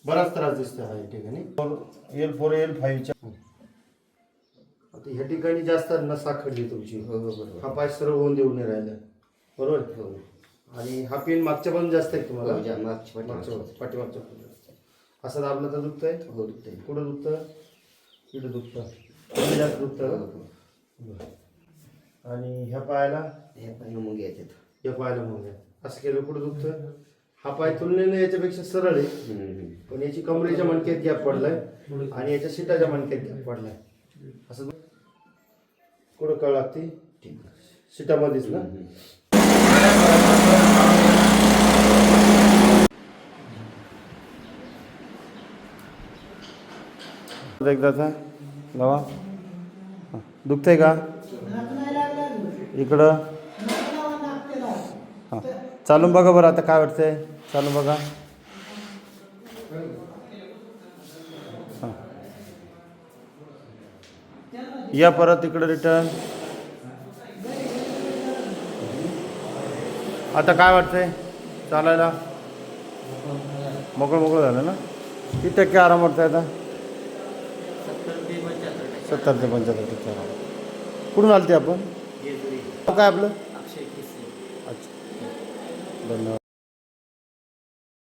बराच त्रास दिसतो हा या ठिकाणी L4 L5च्या. आता ह्या ठिकाणी जास्त नसा खडली तुमची. हा पाय सरळ होऊन देऊन नाही राहिला बरोबर. हो. आणि हा पेन मागच्या पण जास्त आहे तुम्हाला. पाठीमागच्या असं दाबलं तर दुखतंय. हो दुखतंय. कुठं दुखतं? इकडं दुखतं. जास्त दुखतं. आणि ह्या पायाला मुंग्या येतात. या पायाला मुंग्या. असं केलं कुठं दुखतं? हा पाय तुलनेने याच्यापेक्षा सरळ आहे पण याची कमरेच्या मणक्यात गॅप पडलाय आणि याच्या शिटाच्या मणक्यात गॅप पडलाय. असं कुठं कळ लागते? शिटामध्येच ना. एकदाचा लावा. दुखतंय का इकडं? हां चालून बघा बरं आता काय वाटतंय. चालून बघा. हां या परत इकडं रिटर्न. आता काय वाटतंय चालायला? मोकळं झालं ना. किती टक्के आराम वाटतंय आता? 70 ते 75% आराम. कुठून आलते आपण? काय आपलं? अच्छा धन्यवाद.